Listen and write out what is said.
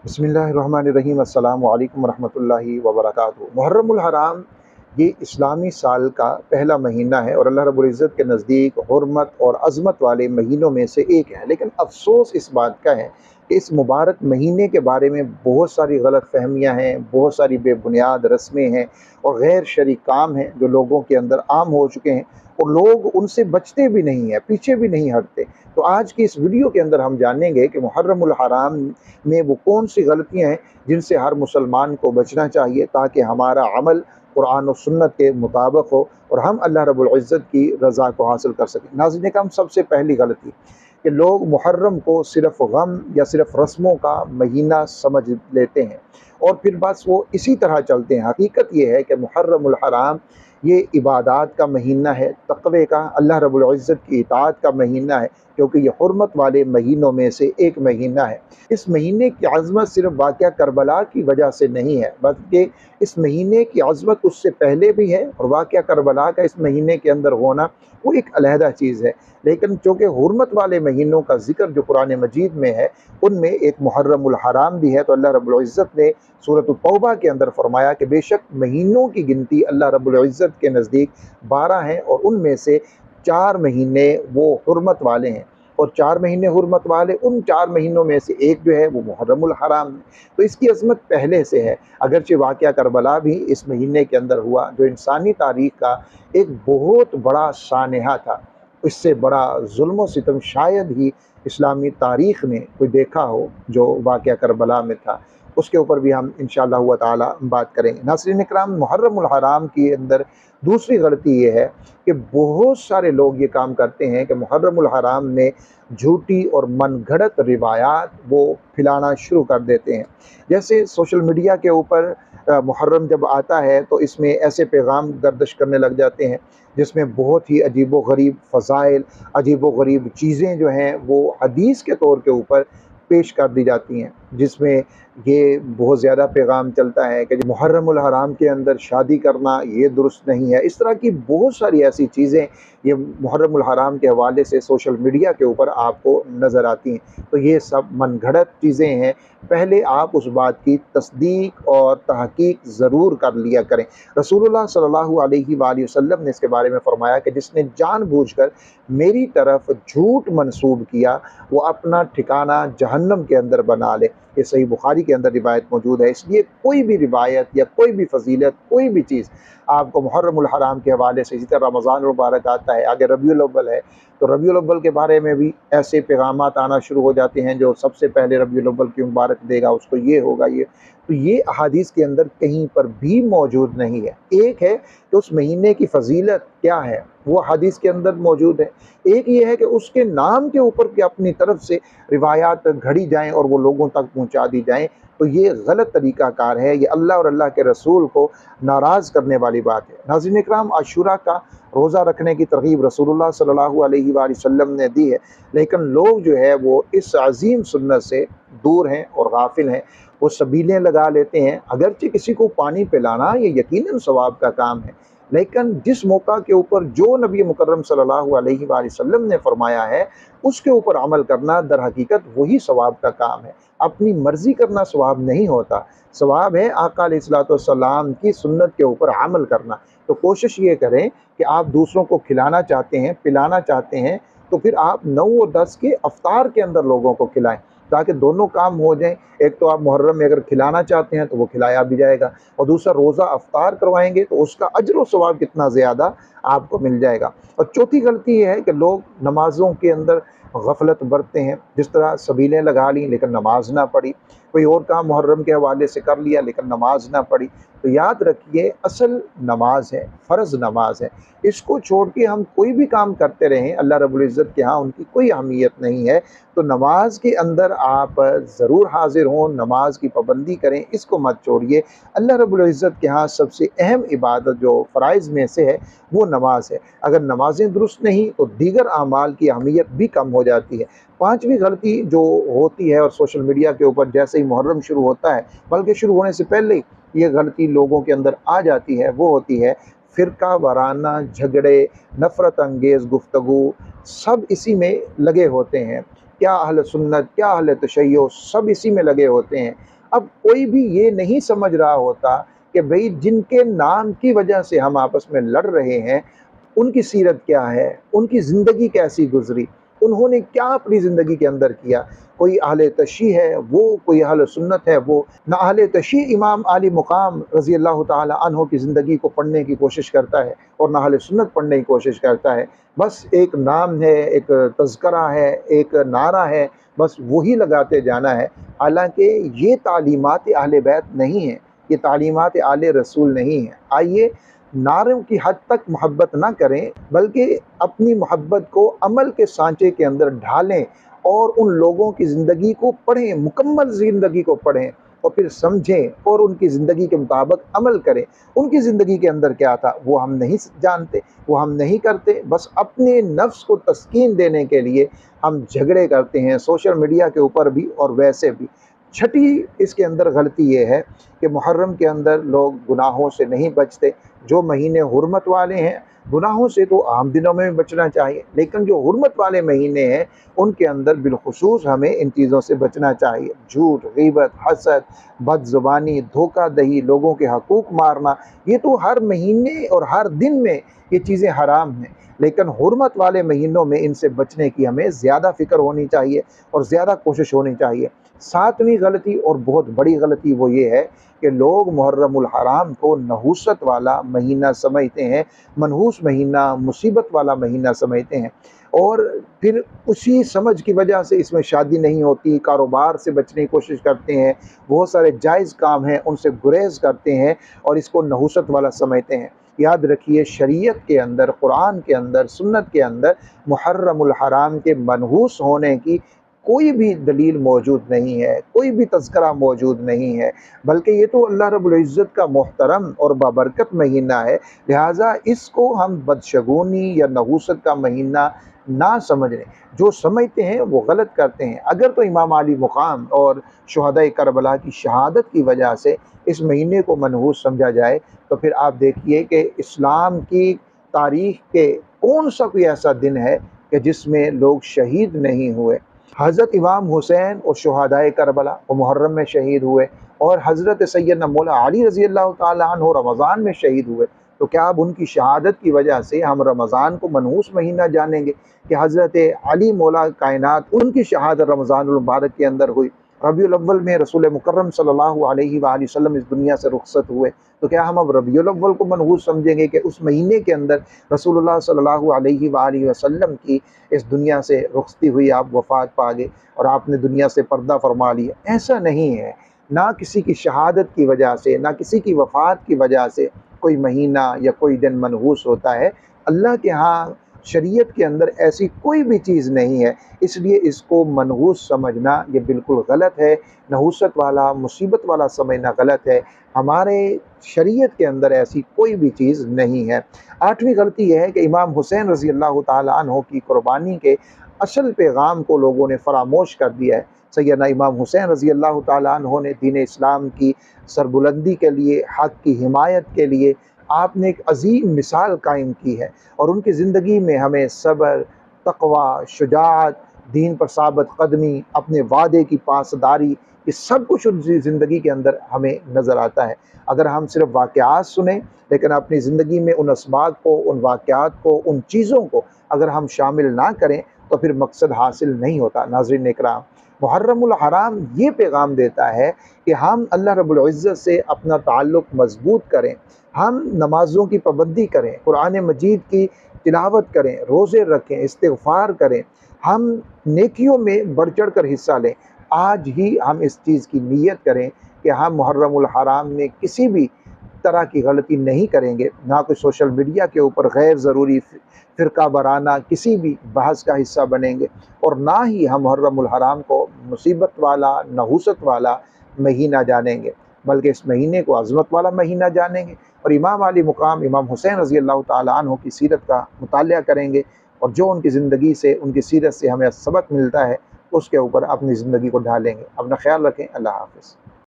बिस्मिल्लाहिर्रहमानिर्रहीम। अस्सलामु अलैकुम वरहमतुल्लाहि वबरकातुहू। मुहर्रम उल हराम ये इस्लामी साल का पहला महीना है और अल्लाह रब्बुल इज़्ज़त के नज़दीक हुर्मत और अज़मत वाले महीनों में से एक है। लेकिन अफ़सोस इस बात का है कि इस मुबारक महीने के बारे में बहुत सारी गलत फ़हमियाँ हैं, बहुत सारी बेबुनियाद रस्में हैं और गैर शरई काम हैं जो लोगों के अंदर आम हो चुके हैं और लोग उनसे बचते भी नहीं हैं, पीछे भी नहीं हटते। तो आज की इस वीडियो के अंदर हम जानेंगे कि मुहर्रम उल हराम में वो कौन सी गलतियाँ हैं जिनसे हर मुसलमान को बचना चाहिए ताकि हमारा अमल कुरान और सुन्नत के मुताबिक हो और हम अल्लाह रब्बुल इज़्ज़त की रज़ा को हासिल कर सकें। नाज़रीन करम, सबसे पहली गलती कि लोग मुहर्रम को सिर्फ़ गम या सिर्फ़ रस्मों का महीना समझ लेते हैं और फिर बस वो इसी तरह चलते हैं। हकीकत ये है कि मुहर्रम उल हराम ये इबादात का महीना है, तक़वे का, अल्लाह रब्बुल इज़्ज़त की इताअत का महीना है, क्योंकि ये हुर्मत वाले महीनों में से एक महीना है। इस महीने की अज़मत सिर्फ वाक़या करबला की वजह से नहीं है, बल्कि इस महीने की अज़मत उससे पहले भी है और वाक़या करबला का इस महीने के अंदर होना वो एक अलहदा चीज़ है। लेकिन चूँकि हुर्मत वाले महीनों का ज़िक्र जो कुरान मजीद में है, उनमें एक मुहर्रम उल हराम भी है। तो अल्लाह रब्बुल इज़्ज़त ने सूरत तौबा के अंदर फरमाया कि बेशक महीनों की गिनती अल्लाह रब्बुल इज़्ज़त के नज़दीक 12 हैं और उनमें से 4 महीने वो हुर्मत वाले हैं और 4 महीने हुर्मत वाले, उन 4 महीनों में से एक जो है वो मुहर्रम उल हराम है। तो इसकी अज़मत पहले से है। अगरचे वाक़या करबला भी इस महीने के अंदर हुआ जो इंसानी तारीख़ का एक बहुत बड़ा सानहा था। इससे बड़ा ज़ुल्म व सितम शायद ही इस्लामी तारीख़ में कोई देखा हो जो वाक़या करबला में था। उसके ऊपर भी हम इंशाअल्लाह ताला बात करेंगे। नाज़रीन इकराम, मुहर्रम उल हराम के अंदर दूसरी गलती ये है कि बहुत सारे लोग ये काम करते हैं कि मुहर्रम उल हराम में झूठी और मनगढ़ंत रिवायात वो फैलाना शुरू कर देते हैं। जैसे सोशल मीडिया के ऊपर मुहर्रम जब आता है तो इसमें ऐसे पैगाम गर्दिश करने लग जाते हैं जिसमें बहुत ही अजीब व गरीब फ़ज़ाइल, अजीब व गरीब चीज़ें जो हैं वो हदीस के तौर के ऊपर पेश कर दी जाती हैं, जिसमें ये बहुत ज़्यादा पैगाम चलता है कि मुहर्रम उल हराम के अंदर शादी करना ये दुरुस्त नहीं है। इस तरह की बहुत सारी ऐसी चीज़ें ये मुहर्रम उल हराम के हवाले से सोशल मीडिया के ऊपर आपको नज़र आती हैं। तो ये सब मनगढ़ंत चीज़ें हैं। पहले आप उस बात की तस्दीक और तहकीक ज़रूर कर लिया करें। रसूलुल्लाह सल्लल्लाहु अलैहि वसल्लम ने इसके बारे में फ़रमाया कि जिसने जानबूझकर मेरी तरफ झूठ मंसूब किया वो अपना ठिकाना जहन्नम के अंदर बना ले। ये सही बुखारी के अंदर रिवायत मौजूद है। इसलिए कोई भी रिवायत या कोई भी फजीलत, कोई भी चीज़ आपको मुहर्रम उल हराम के हवाले से, इसी तरह रमज़ान मुबारक आता है, आगे रबीउल अव्वल है, तो रबीउल अव्वल के बारे में भी ऐसे पैगामात आना शुरू हो जाते हैं जो सबसे पहले रबीउल अव्वल की मुबारक देगा उसको ये होगा ये। तो ये अहादीस के अंदर कहीं पर भी मौजूद नहीं है। एक है कि उस महीने की फजीलत क्या है, वो हदीस के अंदर मौजूद है। एक ये है कि उसके नाम के ऊपर कि अपनी तरफ से रिवायात घड़ी जाएं और वो लोगों तक पहुंचा दी जाएं, तो ये गलत तरीक़ाकार है। ये अल्लाह और अल्लाह के रसूल को नाराज़ करने वाली बात है। नाज़रीन इकराम, आशूरा का रोज़ा रखने की तरग़ीब रसूलुल्लाह सल्लल्लाहु अलैहि वसल्लम ने दी है, लेकिन लोग जो है वो इस अज़ीम सुन्नत से दूर हैं और गाफिल हैं। वो सबीलें लगा लेते हैं। अगरचे किसी को पानी पिलाना ये यकीनन सवाब का काम है, लेकिन जिस मौका के ऊपर जो नबी मुकर्रम सल्लल्लाहु अलैहि वसल्लम ने फरमाया है उसके ऊपर अमल करना दर हकीकत वही सवाब का काम है। अपनी मर्ज़ी करना सवाब नहीं होता। सवाब है आका अलैहिस्सलाम की सुन्नत के ऊपर अमल करना। तो कोशिश ये करें कि आप दूसरों को खिलाना चाहते हैं, पिलाना चाहते हैं, तो फिर आप 9 और 10 के अफ्तार के अंदर लोगों को खिलाएं ताकि दोनों काम हो जाएं। एक तो आप मुहर्रम में अगर खिलाना चाहते हैं तो वो खिलाया भी जाएगा और दूसरा रोज़ा अफ्तार करवाएंगे तो उसका अज्र व सवाब कितना ज़्यादा आपको मिल जाएगा। और चौथी गलती ये है कि लोग नमाज़ों के अंदर गफलत बरतते हैं। जिस तरह सबीलें लगा ली लेकिन नमाज ना पढ़ी, कोई और काम मुहर्रम के हवाले से कर लिया लेकिन नमाज ना पढ़ी। तो याद रखिए, असल नमाज है, फ़र्ज़ नमाज है। इसको छोड़ के हम कोई भी काम करते रहें, अल्लाह रब्बुल इज़्ज़त के यहाँ उनकी कोई अहमियत नहीं है। तो नमाज के अंदर आप ज़रूर हाज़िर हों, नमाज की पाबंदी करें, इसको मत छोड़िए। अल्लाह रब्बुल इज़्ज़त के यहाँ सबसे अहम इबादत जो फ़राइज़ में से है वो नमाज है। अगर नमाज़ें दुरुस्त नहीं तो दीगर अमाल की अहमियत भी कम हो जाती है। पाँचवीं गलती जो होती है और सोशल मीडिया के ऊपर जैसे ही मुहर्रम शुरू होता है, बल्कि शुरू होने से पहले ही ये गलती लोगों के अंदर आ जाती है, वो होती है फ़िरका वाराना झगड़े, नफ़रत अंगेज़ गुफ्तगू, सब इसी में लगे होते हैं। क्या अहले सुन्नत, क्या अहले तशय्युअ, सब इसी में लगे होते हैं। اب کوئی بھی یہ نہیں سمجھ رہا ہوتا کہ بھئی جن کے نام کی وجہ سے ہم آپس میں لڑ رہے ہیں ان کی سیرت کیا ہے، ان کی زندگی کیسی گزری، انہوں نے کیا اپنی زندگی کے اندر کیا۔ کوئی اہل تشیع ہے وہ، کوئی اہل سنت ہے وہ، نہ اہل تشیع امام علی مقام رضی اللہ تعالی عنہ کی زندگی کو پڑھنے کی کوشش کرتا ہے اور نہ اہل سنت پڑھنے کی کوشش کرتا ہے۔ بس ایک نام ہے، ایک تذکرہ ہے، ایک نعرہ ہے، بس وہی لگاتے جانا ہے، حالانکہ یہ تعلیمات اہل بیت نہیں ہیں، یہ تعلیمات آل رسول نہیں ہیں۔ آئیے نعروں کی حد تک محبت نہ کریں، بلکہ اپنی محبت کو عمل کے سانچے کے اندر ڈھالیں اور ان لوگوں کی زندگی کو پڑھیں، مکمل زندگی کو پڑھیں اور پھر سمجھیں اور ان کی زندگی کے مطابق عمل کریں۔ ان کی زندگی کے اندر کیا تھا وہ ہم نہیں جانتے، وہ ہم نہیں کرتے، بس اپنے نفس کو تسکین دینے کے لیے ہم جھگڑے کرتے ہیں سوشل میڈیا کے اوپر بھی اور ویسے بھی۔ چھٹی اس کے اندر غلطی یہ ہے کہ محرم کے اندر لوگ گناہوں سے نہیں بچتے۔ جو مہینے حرمت والے ہیں گناہوں سے تو عام دنوں میں بھی بچنا چاہیے، لیکن جو حرمت والے مہینے ہیں ان کے اندر بالخصوص ہمیں ان چیزوں سے بچنا چاہیے۔ جھوٹ، غیبت، حسد، بد زبانی، دھوکہ دہی، لوگوں کے حقوق مارنا، یہ تو ہر مہینے اور ہر دن میں یہ چیزیں حرام ہیں، لیکن حرمت والے مہینوں میں ان سے بچنے کی ہمیں زیادہ فکر ہونی چاہیے اور زیادہ کوشش ہونی چاہیے۔ ساتویں غلطی اور بہت بڑی غلطی وہ یہ ہے کہ لوگ محرم الحرام کو نحوست والا مہینہ سمجھتے ہیں، منحوس مہینہ، مصیبت والا مہینہ سمجھتے ہیں، اور پھر اسی سمجھ کی وجہ سے اس میں شادی نہیں ہوتی، کاروبار سے بچنے کی کوشش کرتے ہیں، بہت سارے جائز کام ہیں ان سے گریز کرتے ہیں اور اس کو نحوست والا سمجھتے ہیں۔ یاد رکھیے شریعت کے اندر، قرآن کے اندر، سنت کے اندر محرم الحرام کے منحوس ہونے کی کوئی بھی دلیل موجود نہیں ہے، کوئی بھی تذکرہ موجود نہیں ہے، بلکہ یہ تو اللہ رب العزت کا محترم اور بابرکت مہینہ ہے، لہٰذا اس کو ہم بدشگونی یا نحوست کا مہینہ نہ سمجھیں۔ جو سمجھتے ہیں وہ غلط کرتے ہیں۔ اگر تو امام علی مقام اور شہداء کربلا کی شہادت کی وجہ سے اس مہینے کو منحوس سمجھا جائے تو پھر آپ دیکھیے کہ اسلام کی تاریخ کے کون سا کوئی ایسا دن ہے کہ جس میں لوگ شہید نہیں ہوئے۔ حضرت امام حسین اور شہداء کربلا وہ محرم میں شہید ہوئے، اور حضرت سیدنا مولا علی رضی اللہ تعالیٰ عنہ رمضان میں شہید ہوئے، تو کیا اب ان کی شہادت کی وجہ سے ہم رمضان کو منحوس مہینہ جانیں گے کہ حضرت علی مولا کائنات ان کی شہادت رمضان المبارک کے اندر ہوئی، ربیع الاول میں رسول مکرم صلی اللہ علیہ وآلہ وسلم اس دنیا سے رخصت ہوئے، تو کیا ہم اب ربیع الاول کو منحوس سمجھیں گے کہ اس مہینے کے اندر رسول اللہ صلی اللہ علیہ وآلہ وسلم کی اس دنیا سے رخصتی ہوئی، آپ وفات پا گئے اور آپ نے دنیا سے پردہ فرما لیا؟ ایسا نہیں ہے، نہ کسی کی شہادت کی وجہ سے، نہ کسی کی وفات کی وجہ سے کوئی مہینہ یا کوئی دن منحوس ہوتا ہے۔ اللہ کے ہاں شریعت کے اندر ایسی کوئی بھی چیز نہیں ہے، اس لیے اس کو منحوس سمجھنا یہ بالکل غلط ہے، نحوست والا، مصیبت والا سمجھنا غلط ہے۔ ہمارے شریعت کے اندر ایسی کوئی بھی چیز نہیں ہے۔ آٹھویں غلطی یہ ہے کہ امام حسین رضی اللہ تعالیٰ عنہ کی قربانی کے اصل پیغام کو لوگوں نے فراموش کر دیا ہے۔ سیدنا امام حسین رضی اللہ تعالیٰ عنہ نے دین اسلام کی سربلندی کے لیے، حق کی حمایت کے لیے آپ نے ایک عظیم مثال قائم کی ہے، اور ان کی زندگی میں ہمیں صبر، تقوی، شجاعت، دین پر ثابت قدمی، اپنے وعدے کی پاسداری، یہ سب کچھ ان کی زندگی کے اندر ہمیں نظر آتا ہے۔ اگر ہم صرف واقعات سنیں لیکن اپنی زندگی میں ان اسباق کو، ان واقعات کو، ان چیزوں کو اگر ہم شامل نہ کریں تو پھر مقصد حاصل نہیں ہوتا۔ ناظرین اکرام، محرم الحرام یہ پیغام دیتا ہے کہ ہم اللہ رب العزت سے اپنا تعلق مضبوط کریں، ہم نمازوں کی پابندی کریں، قرآن مجید کی تلاوت کریں، روزے رکھیں، استغفار کریں، ہم نیکیوں میں بڑھ چڑھ کر حصہ لیں۔ آج ہی ہم اس چیز کی نیت کریں کہ ہم محرم الحرام میں کسی بھی طرح کی غلطی نہیں کریں گے، نہ کوئی سوشل میڈیا کے اوپر غیر ضروری فرقہ وارانہ کسی بھی بحث کا حصہ بنیں گے، اور نہ ہی ہم محرم الحرام کو مصیبت والا، نحوست والا مہینہ جانیں گے، بلکہ اس مہینے کو عظمت والا مہینہ جانیں گے، اور امام علی مقام امام حسین رضی اللہ تعالیٰ عنہ کی سیرت کا مطالعہ کریں گے، اور جو ان کی زندگی سے، ان کی سیرت سے ہمیں سبق ملتا ہے اس کے اوپر اپنی زندگی کو ڈھالیں گے۔ اپنا خیال رکھیں۔ اللہ حافظ۔